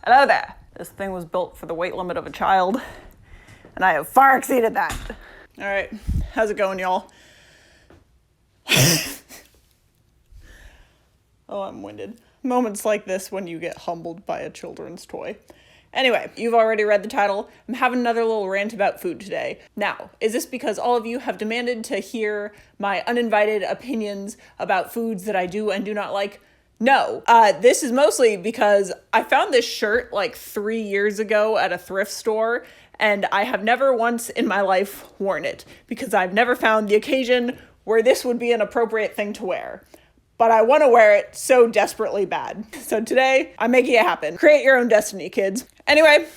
Hello there. This thing was built for the weight limit of a child, and I have far exceeded that. All right, how's it going, y'all? Oh, I'm winded. Moments like this when you get humbled by a children's toy. Anyway, you've already read the title. I'm having another little rant about food today. Now, is this because all of you have demanded to hear my uninvited opinions about foods that I do and do not like? No. This is mostly because I found this shirt like 3 years ago at a thrift store, and I have never once in my life worn it because I've never found the occasion where this would be an appropriate thing to wear. But I want to wear it so desperately bad. So today, I'm making it happen. Create your own destiny, kids. Anyway,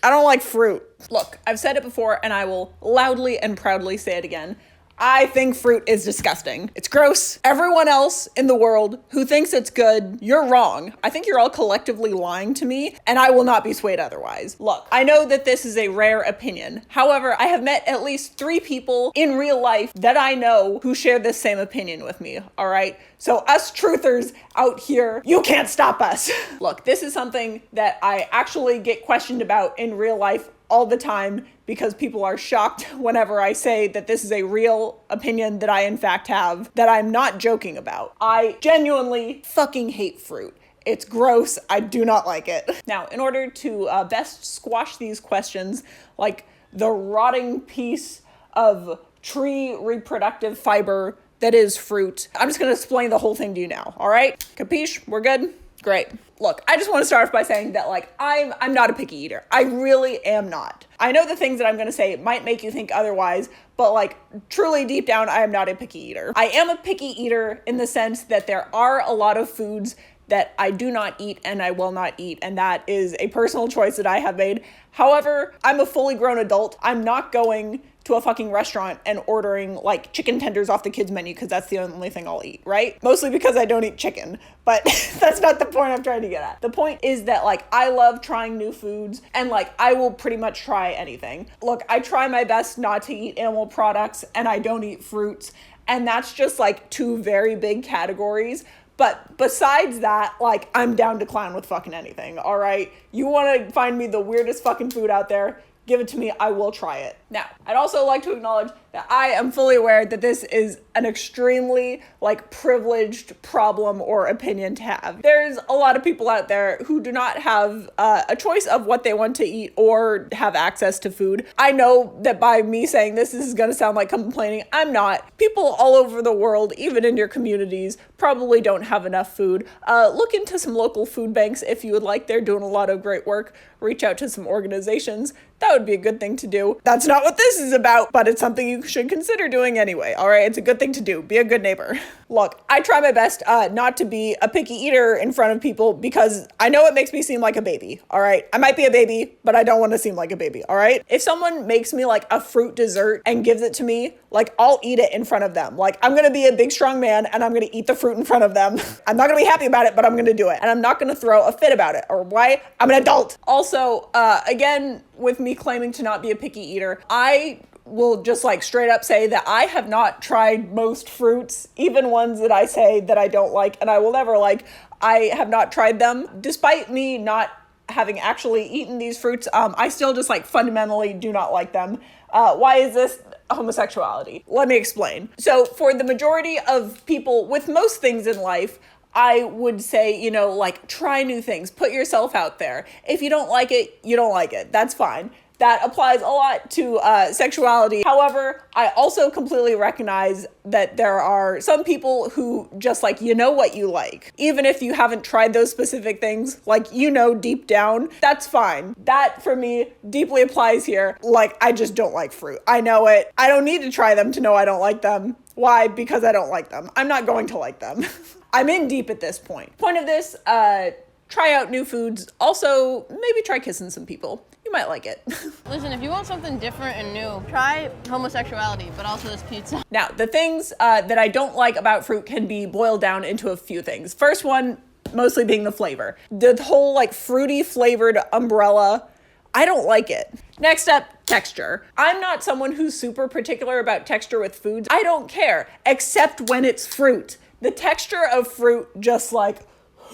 I don't like fruit. Look, I've said it before, and I will loudly and proudly say it again. I think fruit is disgusting. It's gross. Everyone else in the world who thinks it's good, you're wrong. I think you're all collectively lying to me, and I will not be swayed otherwise. Look, I know that this is a rare opinion. However, I have met at least 3 people in real life that I know who share this same opinion with me, all right? So us truthers out here, you can't stop us. Look, this is something that I actually get questioned about in real life all the time because people are shocked whenever I say that this is a real opinion that I in fact have, that I'm not joking about. I genuinely fucking hate fruit. It's gross. I do not like it. Now, in order to best squash these questions, like the rotting piece of tree reproductive fiber that is fruit, I'm just gonna explain the whole thing to you now, all right? Capiche? We're good? Great. Look, I just want to start off by saying that, like, I'm not a picky eater. I really am not. I know the things that I'm going to say might make you think otherwise, but, like, truly deep down, I am not a picky eater. I am a picky eater in the sense that there are a lot of foods that I do not eat and I will not eat, and that is a personal choice that I have made. However, I'm a fully grown adult. I'm not going to a fucking restaurant and ordering like chicken tenders off the kids menu because that's the only thing I'll eat, right? Mostly because I don't eat chicken, but that's not the point I'm trying to get at. The point is that like I love trying new foods and like I will pretty much try anything. Look, I try my best not to eat animal products and I don't eat fruits, and that's just like 2 very big categories. But besides that, like, I'm down to clown with fucking anything, all right? You want to find me the weirdest fucking food out there, give it to me, I will try it. Now, I'd also like to acknowledge that I am fully aware that this is an extremely, like, privileged problem or opinion to have. There's a lot of people out there who do not have a choice of what they want to eat or have access to food. I know that by me saying this is going to sound like complaining. I'm not. People all over the world, even in your communities, probably don't have enough food. Look into some local food banks if you would like. They're doing a lot of great work. Reach out to some organizations. That would be a good thing to do. That's not what this is about, but it's something you should consider doing anyway, all right? It's a good thing to do. Be a good neighbor. Look, I try my best not to be a picky eater in front of people because I know it makes me seem like a baby, all right? I might be a baby, but I don't want to seem like a baby, all right? If someone makes me like a fruit dessert and gives it to me, like I'll eat it in front of them. Like I'm going to be a big strong man and I'm going to eat the fruit in front of them. I'm not going to be happy about it, but I'm going to do it. And I'm not going to throw a fit about it. Or why? I'm an adult. Also, again, with me claiming to not be a picky eater, I will just like straight up say that I have not tried most fruits, even ones that I say that I don't like and I will never like. I have not tried them. Despite me not having actually eaten these fruits, I still just like fundamentally do not like them. Why is this? Homosexuality. Let me explain. So for the majority of people with most things in life, I would say, you know, like try new things, put yourself out there. If you don't like it, you don't like it. That's fine. That applies a lot to sexuality. However, I also completely recognize that there are some people who just like, you know what you like. Even if you haven't tried those specific things, like, you know, deep down, that's fine. That for me deeply applies here. Like, I just don't like fruit. I know it. I don't need to try them to know I don't like them. Why? Because I don't like them. I'm not going to like them. I'm in deep at this point. Point of this, try out new foods. Also, maybe try kissing some people. You might like it. Listen, if you want something different and new, try homosexuality, but also this pizza. Now, the things that I don't like about fruit can be boiled down into a few things. First one, mostly being the flavor. The whole like fruity flavored umbrella, I don't like it. Next up, texture. I'm not someone who's super particular about texture with foods. I don't care, except when it's fruit. The texture of fruit just like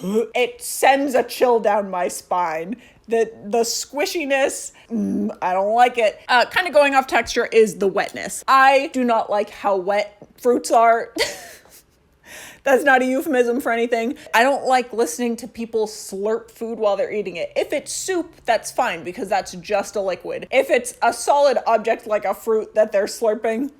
It sends a chill down my spine. The squishiness, I don't like it. Kind of going off texture is the wetness. I do not like how wet fruits are. That's not a euphemism for anything. I don't like listening to people slurp food while they're eating it. If it's soup, that's fine because that's just a liquid. If it's a solid object like a fruit that they're slurping,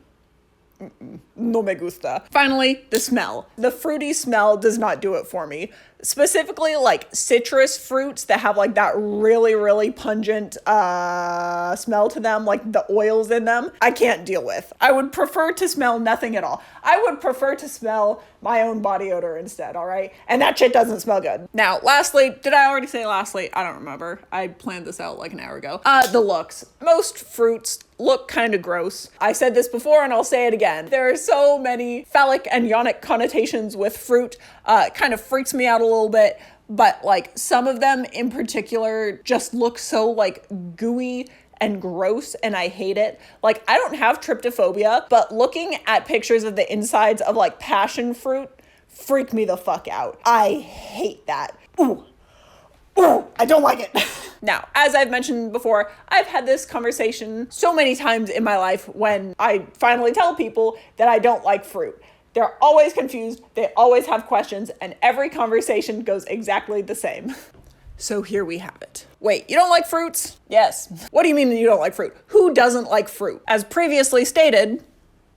no me gusta. Finally, the smell. The fruity smell does not do it for me. Specifically, like citrus fruits that have like that really, really pungent smell to them, like the oils in them, I can't deal with. I would prefer to smell nothing at all. I would prefer to smell my own body odor instead, all right? And that shit doesn't smell good. Now, lastly, did I already say lastly? I don't remember. I planned this out like an hour ago. The looks. Most fruits look kind of gross. I said this before and I'll say it again. There are so many phallic and yonic connotations with fruit. It kind of freaks me out a little bit, but like some of them in particular just look so like gooey and gross and I hate it. Like I don't have tryptophobia, but looking at pictures of the insides of like passion fruit freak me the fuck out. I hate that. Ooh, I don't like it. Now, as I've mentioned before, I've had this conversation so many times in my life when I finally tell people that I don't like fruit. They're always confused, they always have questions, and every conversation goes exactly the same. So here we have it. Wait, you don't like fruits? Yes. What do you mean you don't like fruit? Who doesn't like fruit? As previously stated,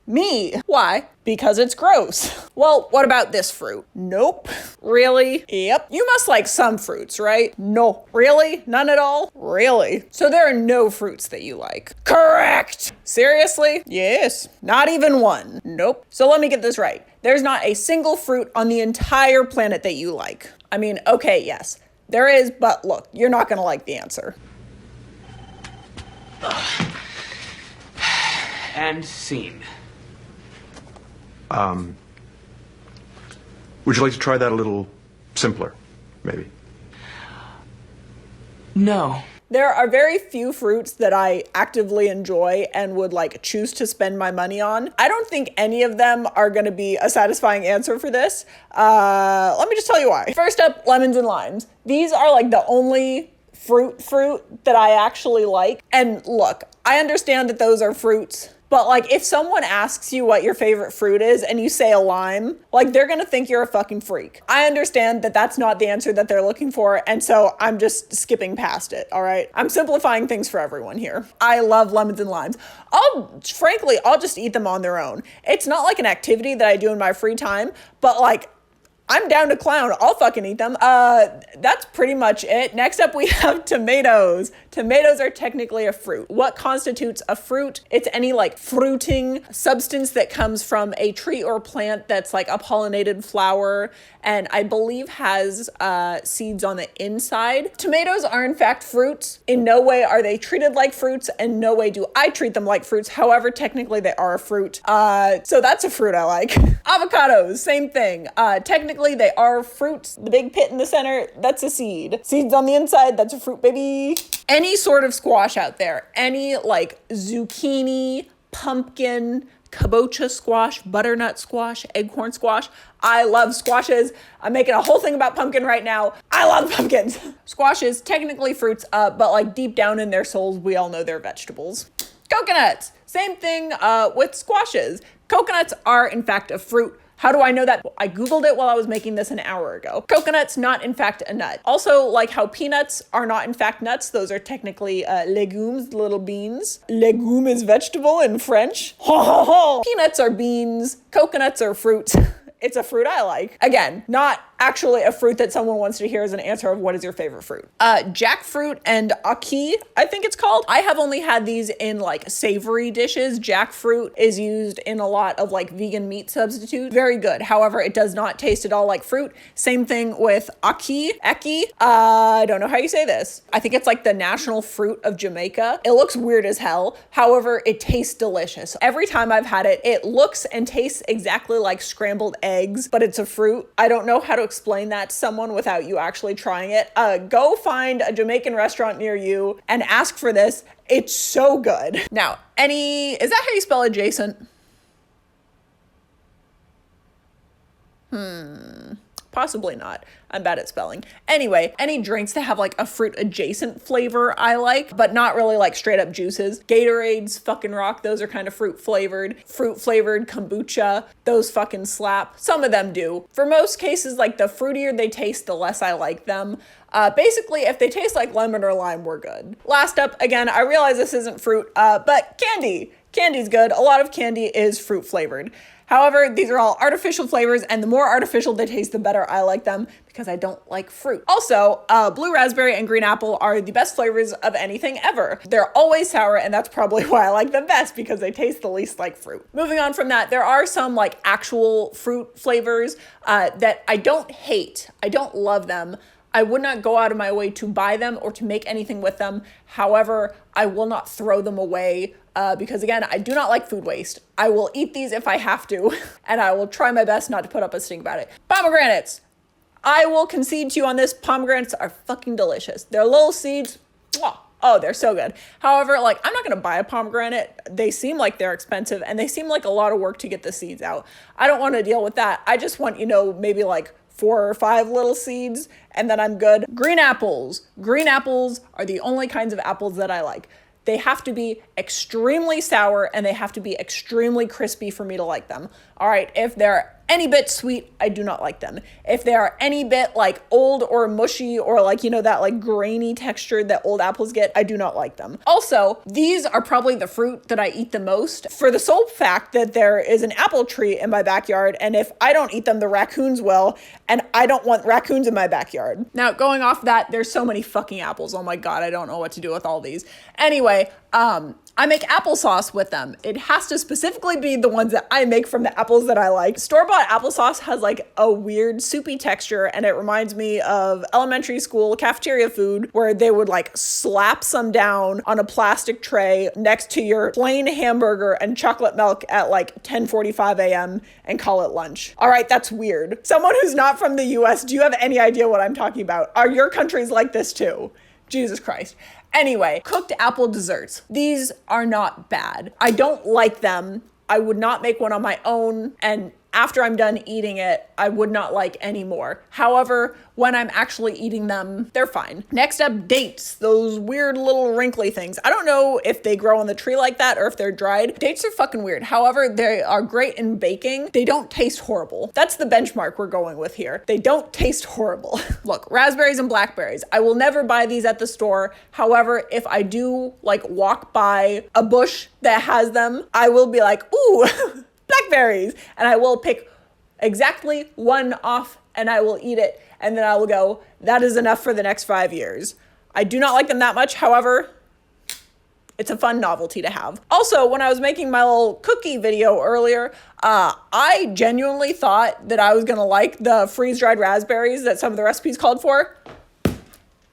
me. Why? Because it's gross. Well, what about this fruit? Nope. Really? Yep. You must like some fruits, right? No. Really? None at all? Really? So there are no fruits that you like. Correct. Seriously? Yes. Not even one. Nope. So let me get this right. There's not a single fruit on the entire planet that you like. I mean, okay, yes. There is, but look, you're not gonna like the answer. And scene. Would you like to try that a little simpler, maybe? No. There are very few fruits that I actively enjoy and would like choose to spend my money on. I don't think any of them are going to be a satisfying answer for this. Let me just tell you why. First up, lemons and limes. These are like the only fruit that I actually like. And look, I understand that those are fruits. But like if someone asks you what your favorite fruit is and you say a lime, like they're gonna think you're a fucking freak. I understand that that's not the answer that they're looking for, and so I'm just skipping past it, all right? I'm simplifying things for everyone here. I love lemons and limes. I'll just eat them on their own. It's not like an activity that I do in my free time, but like I'm down to clown. I'll fucking eat them. That's pretty much it. Next up, we have tomatoes. Tomatoes are technically a fruit. What constitutes a fruit? It's any like fruiting substance that comes from a tree or plant that's like a pollinated flower and I believe has seeds on the inside. Tomatoes are in fact fruits. In no way are they treated like fruits and no way do I treat them like fruits. However, technically they are a fruit. So that's a fruit I like. Avocados, same thing. Technically they are fruits. The big pit in the center, that's a seed. Seeds on the inside, that's a fruit, baby. Any sort of squash out there, any like zucchini, pumpkin, kabocha squash, butternut squash, acorn squash. I love squashes. I'm making a whole thing about pumpkin right now. I love pumpkins. Squashes, technically fruits, but like deep down in their souls, we all know they're vegetables. Coconuts, same thing with squashes. Coconuts are in fact a fruit. How do I know that? I Googled it while I was making this an hour ago. Coconut's not in fact a nut. Also, like how peanuts are not in fact nuts, those are technically legumes, little beans. Legume is vegetable in French. Peanuts are beans, coconuts are fruits. It's a fruit I like. Again, not actually a fruit that someone wants to hear as an answer of what is your favorite fruit. Jackfruit and ackee, I think it's called. I have only had these in like savory dishes. Jackfruit is used in a lot of like vegan meat substitutes. Very good. However, it does not taste at all like fruit. Same thing with ackee. I don't know how you say this. I think it's like the national fruit of Jamaica. It looks weird as hell. However, it tastes delicious. Every time I've had it, it looks and tastes exactly like scrambled eggs, but it's a fruit. I don't know how to explain that to someone without you actually trying it. Go find a Jamaican restaurant near you and ask for this. It's so good. Now, is that how you spell adjacent? Possibly not. I'm bad at spelling. Anyway, any drinks that have like a fruit adjacent flavor I like, but not really like straight up juices. Gatorades fucking rock. Those are kind of fruit flavored. Fruit flavored kombucha. Those fucking slap. Some of them do. For most cases, like the fruitier they taste, the less I like them. Basically, if they taste like lemon or lime, we're good. Last up, again, I realize this isn't fruit, but candy. Candy's good. A lot of candy is fruit flavored. However, these are all artificial flavors, and the more artificial they taste, the better I like them, because I don't like fruit. Also, blue raspberry and green apple are the best flavors of anything ever. They're always sour, and that's probably why I like them best, because they taste the least like fruit. Moving on from that, there are some like actual fruit flavors that I don't hate. I don't love them. I would not go out of my way to buy them or to make anything with them. However, I will not throw them away because, again, I do not like food waste. I will eat these if I have to, and I will try my best not to put up a stink about it. Pomegranates. I will concede to you on this. Pomegranates are fucking delicious. They're little seeds. Oh, they're so good. However, like, I'm not going to buy a pomegranate. They seem like they're expensive, and they seem like a lot of work to get the seeds out. I don't want to deal with that. I just want, maybe like 4 or 5 little seeds, and then I'm good. Green apples. Green apples are the only kinds of apples that I like. They have to be extremely sour, and they have to be extremely crispy for me to like them. All right, if they're any bit sweet, I do not like them. If they are any bit like old or mushy or like, that like grainy texture that old apples get, I do not like them. Also, these are probably the fruit that I eat the most for the sole fact that there is an apple tree in my backyard, and if I don't eat them, the raccoons will, and I don't want raccoons in my backyard. Now, going off that, there's so many fucking apples. Oh my God, I don't know what to do with all these. Anyway, I make applesauce with them. It has to specifically be the ones that I make from the apples that I like. Store-bought applesauce has like a weird soupy texture, and it reminds me of elementary school cafeteria food where they would like slap some down on a plastic tray next to your plain hamburger and chocolate milk at like 10:45 a.m. and call it lunch. All right, that's weird. Someone who's not from the US, do you have any idea what I'm talking about? Are your countries like this too? Jesus Christ. Anyway, cooked apple desserts. These are not bad. I don't like them. I would not make one on my own, and after I'm done eating it, I would not like any more. However, when I'm actually eating them, they're fine. Next up, dates. Those weird little wrinkly things. I don't know if they grow on the tree like that or if they're dried. Dates are fucking weird. However, they are great in baking. They don't taste horrible. That's the benchmark we're going with here. They don't taste horrible. Look, raspberries and blackberries. I will never buy these at the store. However, if I do like walk by a bush that has them, I will be like, ooh, blackberries, and I will pick exactly one off and I will eat it, and then I will go, that is enough for the next 5 years. I do not like them that much. However, it's a fun novelty to have. Also, when I was making my little cookie video earlier, I genuinely thought that I was gonna like the freeze-dried raspberries that some of the recipes called for.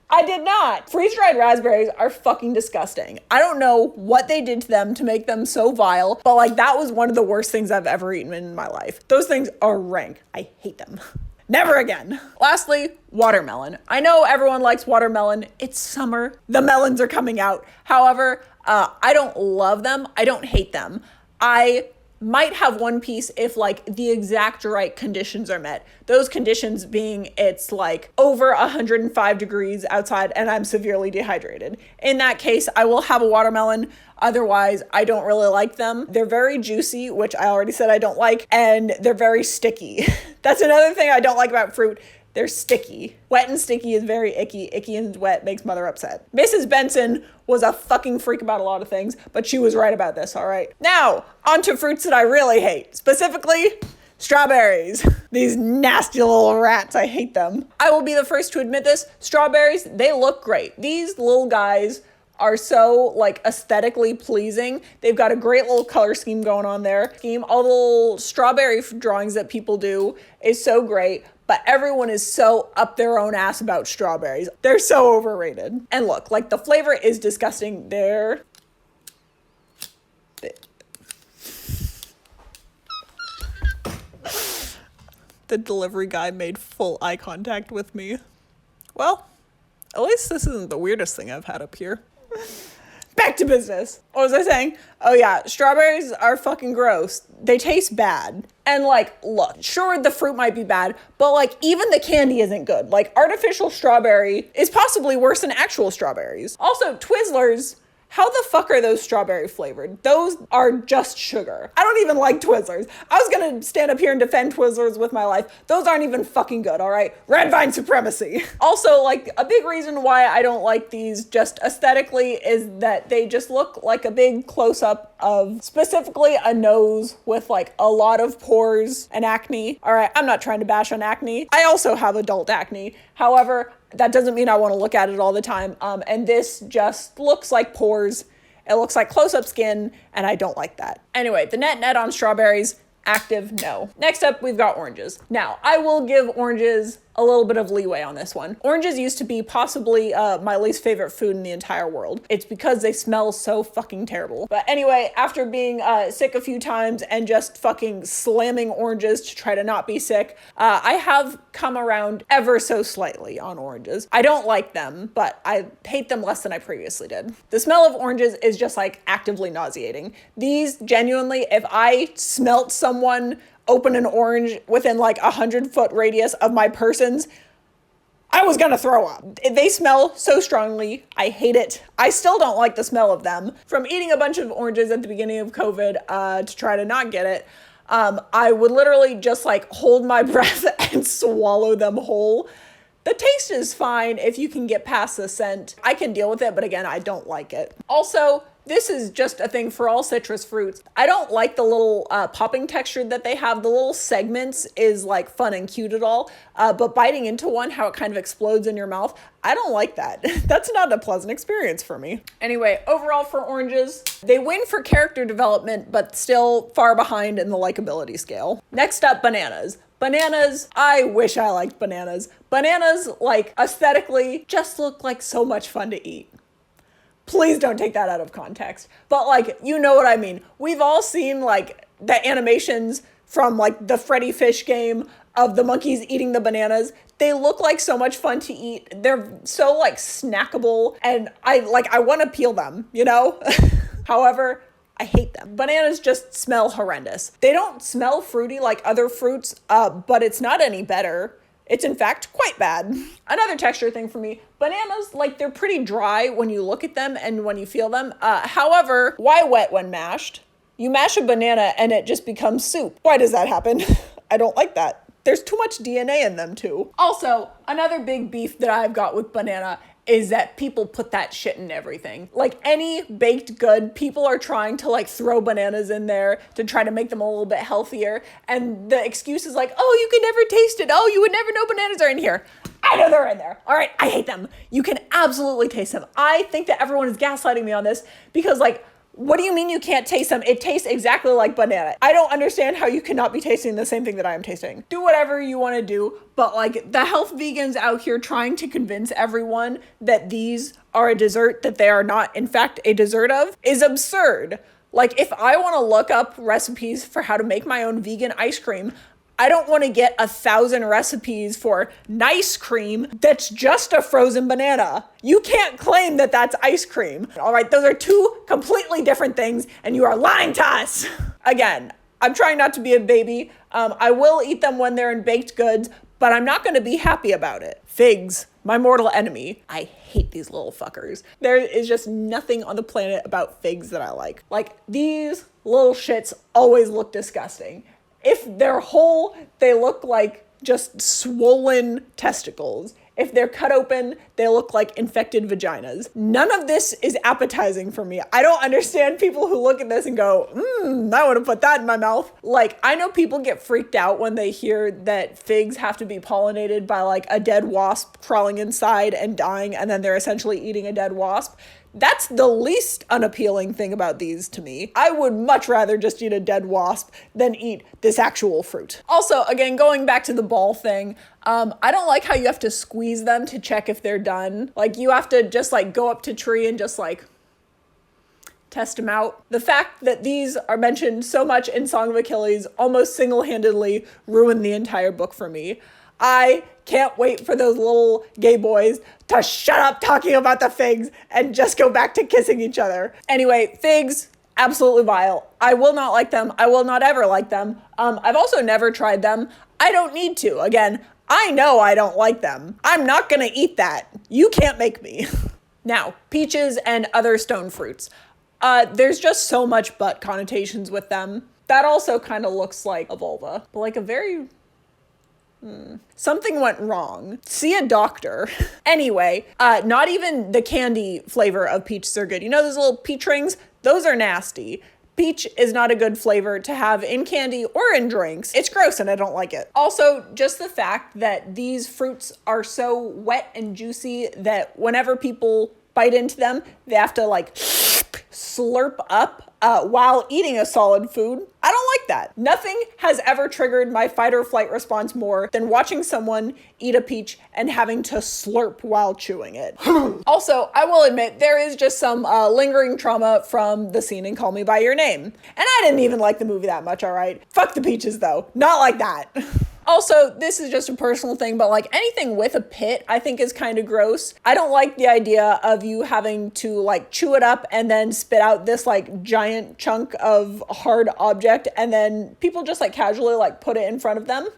I did not. Freeze-dried raspberries are fucking disgusting. I don't know what they did to them to make them so vile, but like that was one of the worst things I've ever eaten in my life. Those things are rank. I hate them. Never again. Lastly, watermelon. I know everyone likes watermelon. It's summer. The melons are coming out. However, I don't love them. I don't hate them. I might have one piece if like the exact right conditions are met. Those conditions being it's like over 105 degrees outside and I'm severely dehydrated. In that case, I will have a watermelon. Otherwise, I don't really like them. They're very juicy, which I already said I don't like, and they're very sticky. That's another thing I don't like about fruit. They're sticky. Wet and sticky is very icky. Icky and wet makes mother upset. Mrs. Benson was a fucking freak about a lot of things, but she was right about this, all right? Now, on to fruits that I really hate. Specifically, strawberries. These nasty little rats, I hate them. I will be the first to admit this. Strawberries, they look great. These little guys are so like aesthetically pleasing. They've got a great little color scheme going on there. All the little strawberry drawings that people do is so great, but everyone is so up their own ass about strawberries. They're so overrated. And look, like the flavor is disgusting. The delivery guy made full eye contact with me. Well, at least this isn't the weirdest thing I've had up here. Back back to business. What was I saying? Oh yeah, strawberries are fucking gross. They taste bad. And like, look, sure, the fruit might be bad, but like, even the candy isn't good. Like, artificial strawberry is possibly worse than actual strawberries. Also, Twizzlers, how the fuck are those strawberry flavored? Those are just sugar. I don't even like Twizzlers. I was gonna stand up here and defend Twizzlers with my life. Those aren't even fucking good, all right? Red vine supremacy. Also, like, a big reason why I don't like these just aesthetically is that they just look like a big close-up of specifically a nose with like a lot of pores and acne. All right, I'm not trying to bash on acne. I also have adult acne. However, that doesn't mean I want to look at it all the time. And this just looks like pores. It looks like close-up skin, and I don't like that. Anyway, the net on strawberries, active, no. Next up, we've got oranges. Now, I will give oranges a little bit of leeway on this one. Oranges used to be possibly my least favorite food in the entire world. It's because they smell so fucking terrible. But anyway, after being sick a few times and just fucking slamming oranges to try to not be sick, I have come around ever so slightly on oranges. I don't like them, but I hate them less than I previously did. The smell of oranges is just like actively nauseating. These genuinely, if I smelt someone open an orange within like 100-foot radius of my persons, I was gonna throw up. They smell so strongly. I hate it. I still don't like the smell of them. From eating a bunch of oranges at the beginning of COVID to try to not get it, I would literally just like hold my breath and swallow them whole. The taste is fine if you can get past the scent. I can deal with it, but again, I don't like it. Also, this is just a thing for all citrus fruits. I don't like the little popping texture that they have. The little segments is like fun and cute at all, but biting into one, how it kind of explodes in your mouth, I don't like that. That's not a pleasant experience for me. Anyway, overall for oranges, they win for character development, but still far behind in the likability scale. Next up, bananas. Bananas, I wish I liked bananas. Bananas, like, aesthetically, just look like so much fun to eat. Please don't take that out of context. But like, you know what I mean. We've all seen like the animations from like the Freddy Fish game of the monkeys eating the bananas. They look like so much fun to eat. They're so like snackable, and I want to peel them, you know? However, I hate them. Bananas just smell horrendous. They don't smell fruity like other fruits, but it's not any better. It's in fact quite bad. Another texture thing for me, bananas, like they're pretty dry when you look at them and when you feel them. However, why wet when mashed? You mash a banana and it just becomes soup. Why does that happen? I don't like that. There's too much DNA in them too. Also, another big beef that I've got with banana is that people put that shit in everything. Like any baked good, people are trying to like throw bananas in there to try to make them a little bit healthier. And the excuse is like, oh, you can never taste it. Oh, you would never know bananas are in here. I know they're in there. All right, I hate them. You can absolutely taste them. I think that everyone is gaslighting me on this because like, what do you mean you can't taste them? It tastes exactly like banana. I don't understand how you cannot be tasting the same thing that I am tasting. Do whatever you want to do, but like the health vegans out here trying to convince everyone that these are a dessert that they are not in fact a dessert of is absurd. Like if I want to look up recipes for how to make my own vegan ice cream, I don't want to get 1,000 recipes for nice cream that's just a frozen banana. You can't claim that that's ice cream. All right, those are two completely different things, and you are lying to us. Again, I'm trying not to be a baby. I will eat them when they're in baked goods, but I'm not going to be happy about it. Figs, my mortal enemy. I hate these little fuckers. There is just nothing on the planet about figs that I like. Like, these little shits always look disgusting. If they're whole, they look like just swollen testicles. If they're cut open, they look like infected vaginas. None of this is appetizing for me. I don't understand people who look at this and go, I want to put that in my mouth. Like, I know people get freaked out when they hear that figs have to be pollinated by like a dead wasp crawling inside and dying, and then they're essentially eating a dead wasp. That's the least unappealing thing about these to me. I would much rather just eat a dead wasp than eat this actual fruit. Also, again, going back to the ball thing, I don't like how you have to squeeze them to check if they're done. Like, you have to just like go up to tree and just like test them out. The fact that these are mentioned so much in Song of Achilles almost single-handedly ruined the entire book for me. I can't wait for those little gay boys to shut up talking about the figs and just go back to kissing each other. Anyway, figs, absolutely vile. I will not like them. I will not ever like them. I've also never tried them. I don't need to. Again, I know I don't like them. I'm not gonna eat that. You can't make me. Now, peaches and other stone fruits. There's just so much butt connotations with them. That also kind of looks like a vulva, but like a very... Something went wrong. See a doctor. Anyway, not even the candy flavor of peaches are good. You know those little peach rings? Those are nasty. Peach is not a good flavor to have in candy or in drinks. It's gross and I don't like it. Also, just the fact that these fruits are so wet and juicy that whenever people bite into them, they have to like slurp up while eating a solid food. I don't like that. Nothing has ever triggered my fight or flight response more than watching someone eat a peach and having to slurp while chewing it. Also, I will admit, there is just some lingering trauma from the scene in Call Me By Your Name. And I didn't even like the movie that much, all right? Fuck the peaches, though. Not like that. Also, this is just a personal thing, but like anything with a pit, I think is kind of gross. I don't like the idea of you having to like chew it up and then spit out this like giant chunk of hard object and then people just like casually like put it in front of them.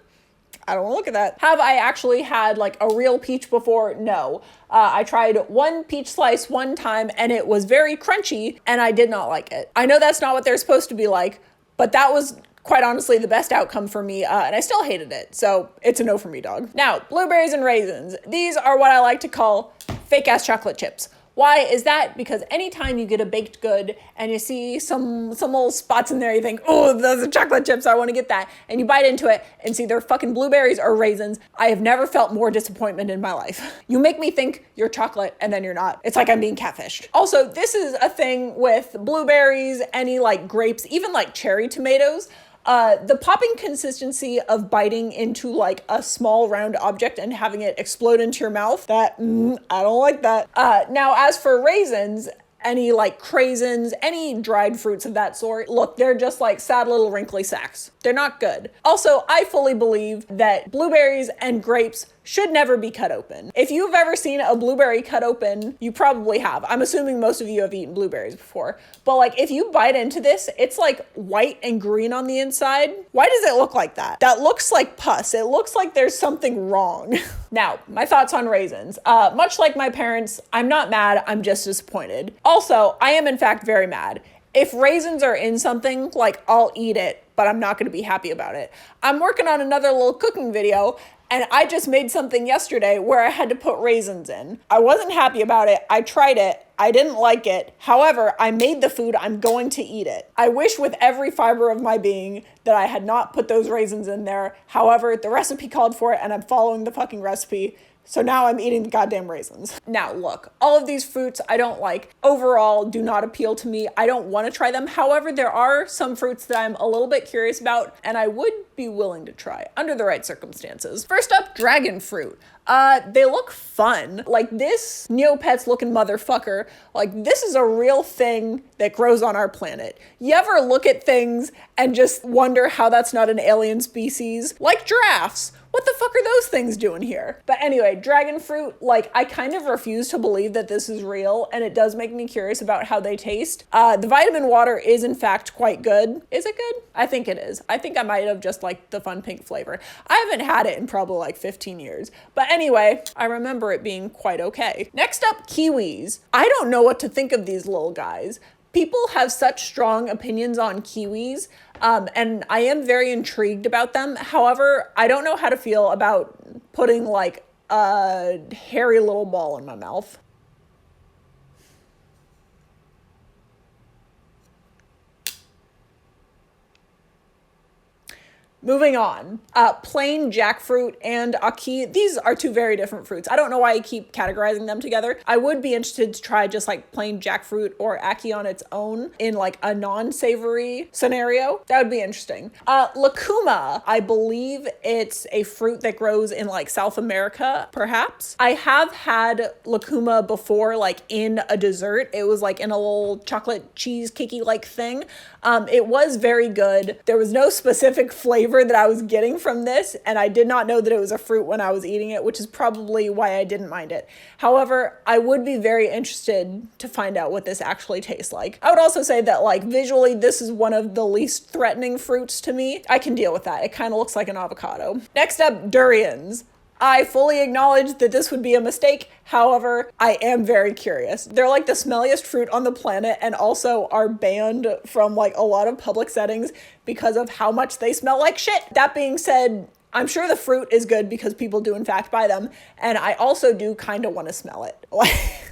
I don't want to look at that. Have I actually had like a real peach before? No. I tried one peach slice one time and it was very crunchy and I did not like it. I know that's not what they're supposed to be like, but that was quite honestly the best outcome for me, and I still hated it, so it's a no for me, dog. Now, blueberries and raisins. These are what I like to call fake-ass chocolate chips. Why is that? Because anytime you get a baked good and you see some little spots in there, you think, oh, those are chocolate chips, I want to get that. And you bite into it and see they're fucking blueberries or raisins. I have never felt more disappointment in my life. You make me think you're chocolate and then you're not. It's like I'm being catfished. Also, this is a thing with blueberries, any like grapes, even like cherry tomatoes. The popping consistency of biting into like a small round object and having it explode into your mouth, that, I don't like that. Now, as for raisins, any like craisins, any dried fruits of that sort, look, they're just like sad little wrinkly sacks. They're not good. Also, I fully believe that blueberries and grapes should never be cut open. If you've ever seen a blueberry cut open, you probably have. I'm assuming most of you have eaten blueberries before. But like if you bite into this, it's like white and green on the inside. Why does it look like that? That looks like pus. It looks like there's something wrong. Now, my thoughts on raisins. Much like my parents, I'm not mad, I'm just disappointed. Also, I am in fact very mad. If raisins are in something, like I'll eat it, but I'm not gonna be happy about it. I'm working on another little cooking video and I just made something yesterday where I had to put raisins in. I wasn't happy about it. I tried it. I didn't like it. However, I made the food. I'm going to eat it. I wish with every fiber of my being that I had not put those raisins in there. However, the recipe called for it and I'm following the fucking recipe. So now I'm eating the goddamn raisins. Now look, all of these fruits I don't like. Overall, do not appeal to me. I don't want to try them. However, there are some fruits that I'm a little bit curious about and I would be willing to try under the right circumstances. First up, dragon fruit. They look fun. Like this Neopets looking motherfucker, like this is a real thing that grows on our planet. You ever look at things and just wonder how that's not an alien species? Like giraffes. What the fuck are those things doing here? But anyway, dragon fruit, like I kind of refuse to believe that this is real and it does make me curious about how they taste. The vitamin water is in fact quite good. Is it good? I think it is. I think I might have just liked the fun pink flavor. I haven't had it in probably like 15 years. But anyway, I remember it being quite okay. Next up, kiwis. I don't know what to think of these little guys. People have such strong opinions on kiwis, and I am very intrigued about them. However, I don't know how to feel about putting like a hairy little ball in my mouth. Moving on, plain jackfruit and ackee. These are two very different fruits. I don't know why I keep categorizing them together. I would be interested to try just like plain jackfruit or ackee on its own in like a non-savory scenario. That would be interesting. Lucuma, I believe it's a fruit that grows in like South America, perhaps. I have had lucuma before, like in a dessert. It was like in a little chocolate cheesecakey like thing. It was very good. There was no specific flavor flavor that I was getting from this, and I did not know that it was a fruit when I was eating it, which is probably why I didn't mind it. However, I would be very interested to find out what this actually tastes like. I would also say that, like, visually, this is one of the least threatening fruits to me. I can deal with that. It kind of looks like an avocado. Next up, durians. I fully acknowledge that this would be a mistake. However, I am very curious. They're like the smelliest fruit on the planet and also are banned from like a lot of public settings because of how much they smell like shit. That being said, I'm sure the fruit is good because people do in fact buy them. And I also do kind of want to smell it.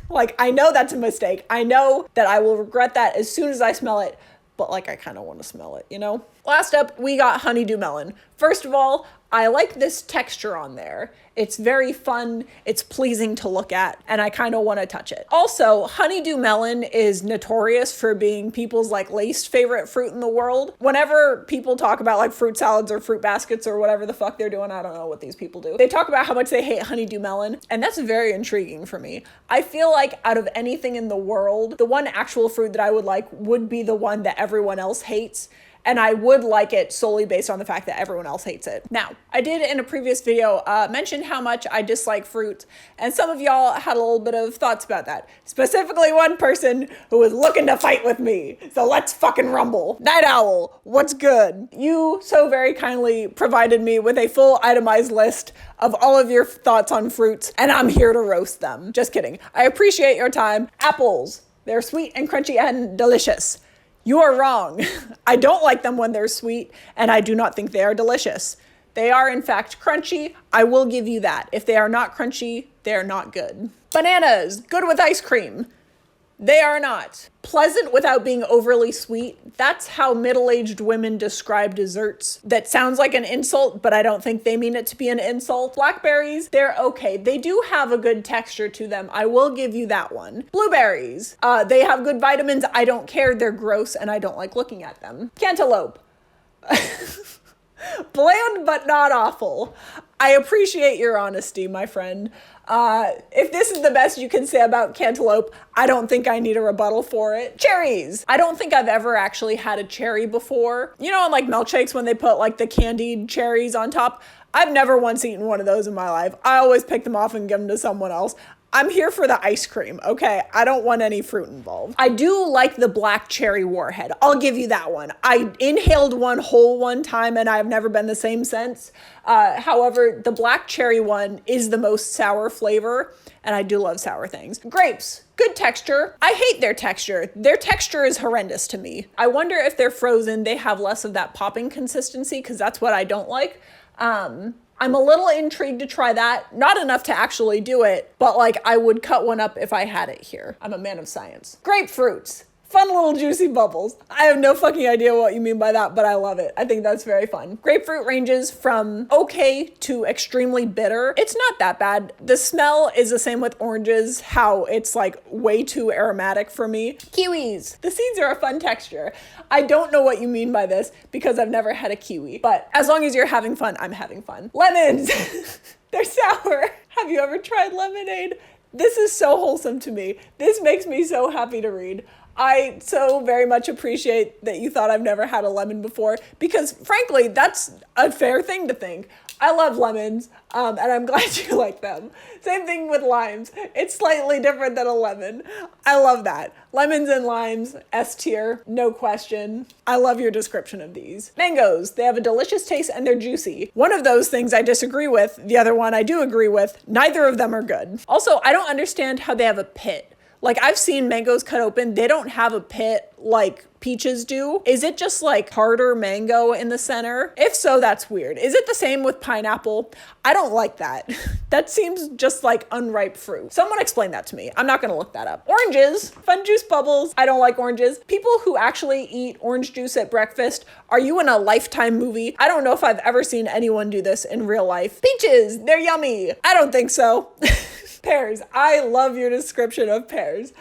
Like, I know that's a mistake. I know that I will regret that as soon as I smell it. But like, I kind of want to smell it, you know? Last up, we got honeydew melon. First of all, I like this texture on there. It's very fun, it's pleasing to look at, and I kind of want to touch it. Also, honeydew melon is notorious for being people's like least favorite fruit in the world. Whenever people talk about like fruit salads or fruit baskets or whatever the fuck they're doing, I don't know what these people do. They talk about how much they hate honeydew melon, and that's very intriguing for me. I feel like out of anything in the world, the one actual fruit that I would like would be the one that everyone else hates. And I would like it solely based on the fact that everyone else hates it. Now, I did in a previous video mention how much I dislike fruit, and some of y'all had a little bit of thoughts about that. Specifically one person who was looking to fight with me. So let's fucking rumble. Night Owl, what's good? You so very kindly provided me with a full itemized list of all of your thoughts on fruits, and I'm here to roast them. Just kidding. I appreciate your time. Apples, they're sweet and crunchy and delicious. You are wrong. I don't like them when they're sweet, and I do not think they are delicious. They are, in fact, crunchy. I will give you that. If they are not crunchy, they are not good. Bananas, good with ice cream. They are not. Pleasant without being overly sweet. That's how middle-aged women describe desserts. That sounds like an insult, but I don't think they mean it to be an insult. Blackberries, they're okay. They do have a good texture to them. I will give you that one. Blueberries, they have good vitamins. I don't care. They're gross and I don't like looking at them. Cantaloupe. Bland but not awful. I appreciate your honesty, my friend. If this is the best you can say about cantaloupe, I don't think I need a rebuttal for it. Cherries. I don't think I've ever actually had a cherry before. You know, in like milkshakes when they put like the candied cherries on top? I've never once eaten one of those in my life. I always pick them off and give them to someone else. I'm here for the ice cream, okay? I don't want any fruit involved. I do like the black cherry warhead. I'll give you that one. I inhaled one whole one time and I've never been the same since. However, the black cherry one is the most sour flavor, and I do love sour things. Grapes, good texture. I hate their texture. Their texture is horrendous to me. I wonder if they're frozen, they have less of that popping consistency, because that's what I don't like. I'm a little intrigued to try that. Not enough to actually do it, but like I would cut one up if I had it here. I'm a man of science. Grapefruits. Fun little juicy bubbles. I have no fucking idea what you mean by that, but I love it. I think that's very fun. Grapefruit ranges from okay to extremely bitter. It's not that bad. The smell is the same with oranges, how it's like way too aromatic for me. Kiwis. The seeds are a fun texture. I don't know what you mean by this because I've never had a kiwi, but as long as you're having fun, I'm having fun. Lemons. They're sour. Have you ever tried lemonade? This is so wholesome to me. This makes me so happy to read. I so very much appreciate that you thought I've never had a lemon before, because frankly, that's a fair thing to think. I love lemons, and I'm glad you like them. Same thing with limes. It's slightly different than a lemon. I love that. Lemons and limes, S tier, no question. I love your description of these. Mangoes, they have a delicious taste and they're juicy. One of those things I disagree with, the other one I do agree with. Neither of them are good. Also, I don't understand how they have a pit. Like, I've seen mangoes cut open, they don't have a pit like peaches do. Is it just like harder mango in the center? If so, that's weird. Is it the same with pineapple? I don't like that. That seems just like unripe fruit. Someone explain that to me. I'm not gonna look that up. Oranges, fun juice bubbles. I don't like oranges. People who actually eat orange juice at breakfast, are you in a Lifetime movie? I don't know if I've ever seen anyone do this in real life. Peaches, they're yummy. I don't think so. Pears. I love your description of pears.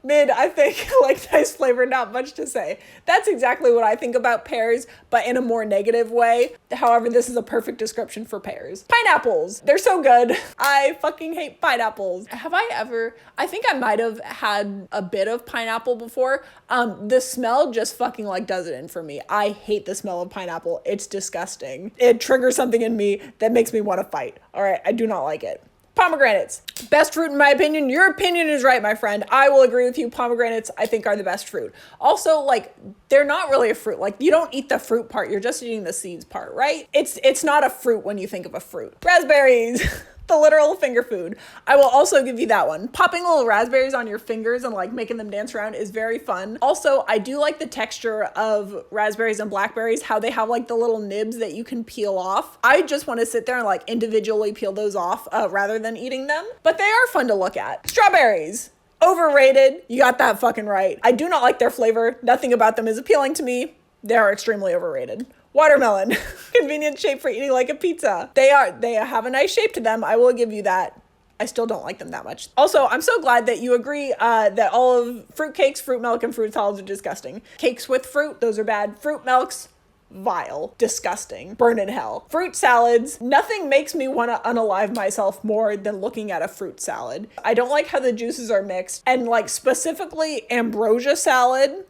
Mid, I think, like, nice flavor, not much to say. That's exactly what I think about pears, but in a more negative way. However, this is a perfect description for pears. Pineapples. They're so good. I fucking hate pineapples. I think I might have had a bit of pineapple before. The smell just fucking like does it in for me. I hate the smell of pineapple. It's disgusting. It triggers something in me that makes me want to fight. All right, I do not like it. Pomegranates. Best fruit in my opinion. Your opinion is right, my friend. I will agree with you. Pomegranates, I think, are the best fruit. Also, like, they're not really a fruit. Like, you don't eat the fruit part. You're just eating the seeds part, right? It's not a fruit when you think of a fruit. Raspberries. The literal finger food. I will also give you that one. Popping little raspberries on your fingers and like making them dance around is very fun. Also, I do like the texture of raspberries and blackberries, how they have like the little nibs that you can peel off. I just want to sit there and like individually peel those off rather than eating them, but they are fun to look at. Strawberries. Overrated. You got that fucking right. I do not like their flavor. Nothing about them is appealing to me. They are extremely overrated. Watermelon. Convenient shape for eating like a pizza. They have a nice shape to them. I will give you that. I still don't like them that much. Also, I'm so glad that you agree that all of fruit cakes, fruit milk, and fruit salads are disgusting. Cakes with fruit, those are bad. Fruit milks, vile, disgusting, burn in hell. Fruit salads, nothing makes me want to unalive myself more than looking at a fruit salad. I don't like how the juices are mixed, and like specifically ambrosia salad.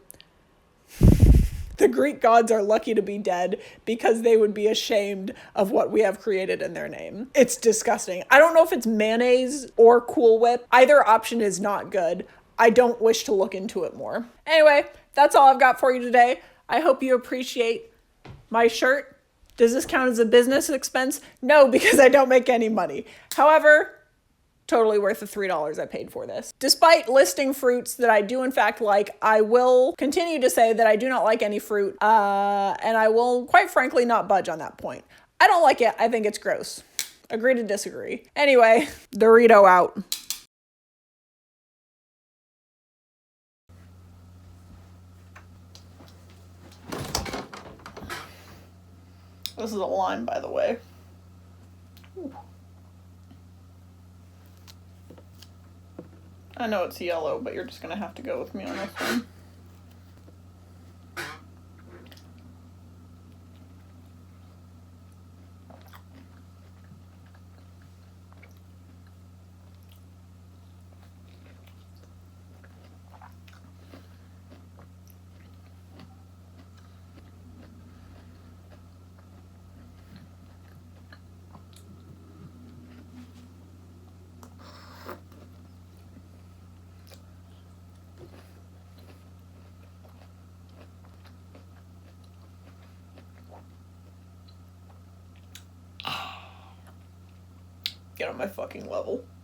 The Greek gods are lucky to be dead because they would be ashamed of what we have created in their name. It's disgusting. I don't know if it's mayonnaise or Cool Whip. Either option is not good. I don't wish to look into it more. Anyway, that's all I've got for you today. I hope you appreciate my shirt. Does this count as a business expense? No, because I don't make any money. However, totally worth the $3 I paid for this. Despite listing fruits that I do in fact like, I will continue to say that I do not like any fruit, and I will quite frankly not budge on that point. I don't like it. I think it's gross. Agree to disagree. Anyway, Dorito out. This is a lime, by the way. Ooh. I know it's yellow, but you're just gonna have to go with me on this one. Get on my fucking level.